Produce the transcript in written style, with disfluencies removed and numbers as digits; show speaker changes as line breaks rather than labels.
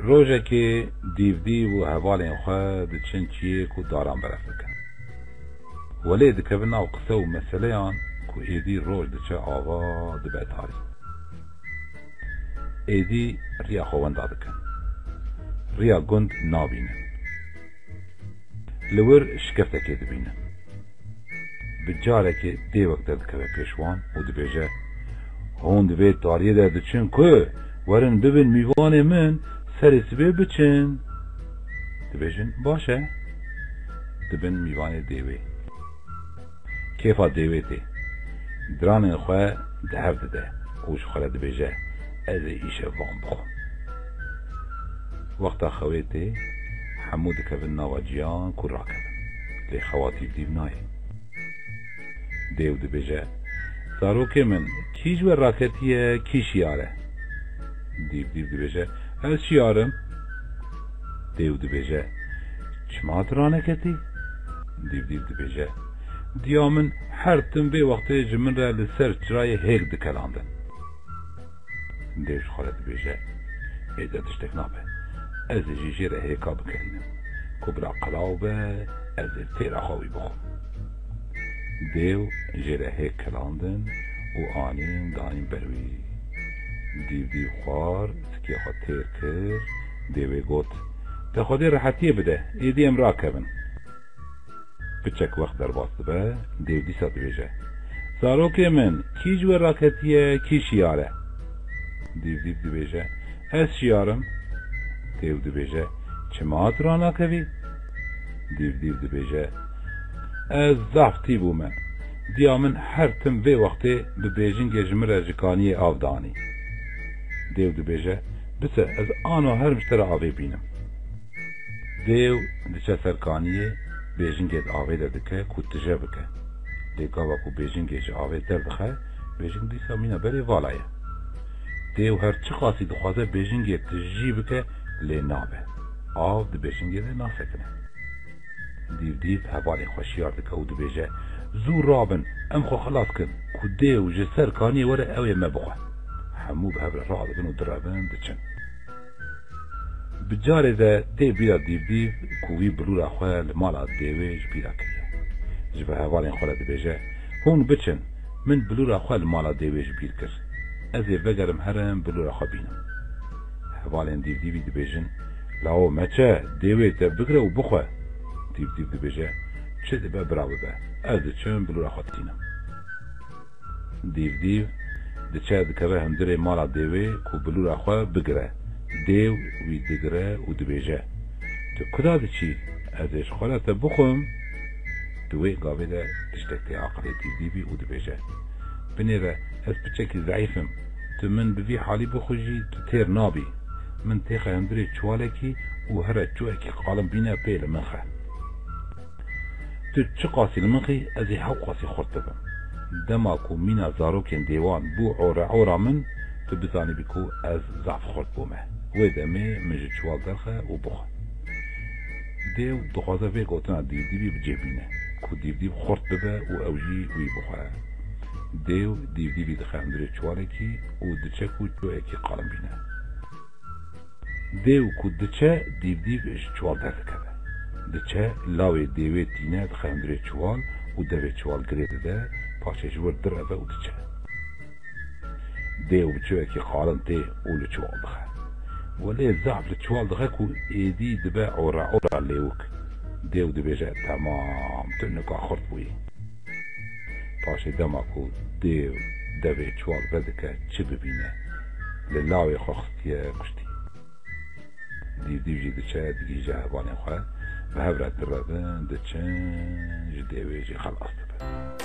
روزه که دیو و هوالین خواه دچن چیک و داران برف بکن ولی دکبن ناو قصه و مسئله آن که ایدی روز دچه آوا دبه تاری ایدی ریا خوان دادکن ریا گند نابینن لور شکفته که دبینن بجاره که دی وقت دکبه پیشوان و دبیجه هون دبه تاریه ده دچن که ورن ببین میوان من سرسبه بچن دبیجن باشه دبن میوان دیوی کیفا دیوی تی دران خواه دهف ده اوش خواه دبیجه از ایشه وان بخون وقتا خواه تی حمود کبن نواجیان کن را کبن لی خواتیب دیو نای دیو دبیجه زاروک من کی جو راکتیه کی شیاره دیو دبیجه از شیارم دیو دبیجه چما درانه کتی دیو دبیجه دیامن هر تن به وقت جمن را لسر چرای هیک دکلاندن دیوش خواه دبیجه ایده تشتک نابه از جیجی را هیکا بکرینم کبرا قلاو به از تیرا خواهی بخون دیو جیره هیک کلاندن و آنین دانین بروی دیو خوار سکی خواه تیر کر دیوی گوت تا خودی راحتیه بده ایدی امرا کبن بچک وقت در باست به دیو دیسا دبیجه زاروک من کی جو راکتیه کی شیاره دیو دبیجه از شیارم دیو دبیجه چما ترانا کوی دیو دبیجه از زفتی بومه دیامن هر تم وی وقتی ببیجن گجمه رجکانی آفدانی دیو دبیجه بسه از آنو هر مشتر آوی بینم دیو دچه سرکانیه بیجن گید آوی دردکه کتجه بکه دیگاوا کو بیجن گیج آوی دردخه بیجن دیسا مینا بری والایه دیو هر چه خاصی دخوازه بیجن گید تجی بکه لی نابه آو دی بیجن گیده ناسکنه دیو هوالی خوشیار دکه و دبیجه زور رابن ام خو خلاص کن کو دیو جه سرکانیه وره اوی مبخوه همو به هبر راه دبن و درابن دچن بجاره ده دی بیرا دیو کوی بلورا خواه لمالا دیویج بیرا کریه جبه هوالین خواه دبیجه هون بچن من بلورا خواه لمالا دیویج بیر کر از وگرم هرم بلورا خواه بینم هوالین دیوی دبیجن لاو مچه دیوی تا بگره و بخواه دیو دبیجه چه دبه براوه به از چون بلورا خواه تینم دیو دچه دکره هندره مالا دیوی کو بلورا خواه بگره دیو وی دگره و دبیجه تو کدا دچی ازش خواه تا بخوم دوی گاوه ده تشتکتی عقلی دیوی و دبیجه بنیره از بچکی ضعیفم تو من بوی حالی بخوشی تو تیر نابی من تیخه هندره چوالکی و هره چوالکی قالم بینه پیل منخه تو چه قاسی لمنخی ازی هاو قاسی خورد ببم دما کو مینا زاروکن دیوان بو عورا من تو بزانی بکو از ضعف خورد بومه و دمه مجه چوال درخه و بخه دیو دخوازه وی گوتنا دیوی بجیبینه کو دیو خورد ببه و اوجی وی بخه دیو دخه اندره چواله کی و دچه کو چو اکی قالم بینه دیو کو دچه دیو اش چوال درده دچه لاوی دیوی تینه دخه اندره چوال و دوی چوال گریده ده پاچه جور درده و دچه دیو بچو اکی قالم تی و لچوال دخه ولی زعب لچوال دخه کو ایدی دبه عورا لیوک دیو دبیجه تمام تنکا خورد بوی پاشه دما کو دیو دوی چوال بدکه چه ببینه للاوی خوختیه کشتی دیو جی دچه دیگه هوانه خواه و هبرت دربن دچنج دیوی جی خلاص دبه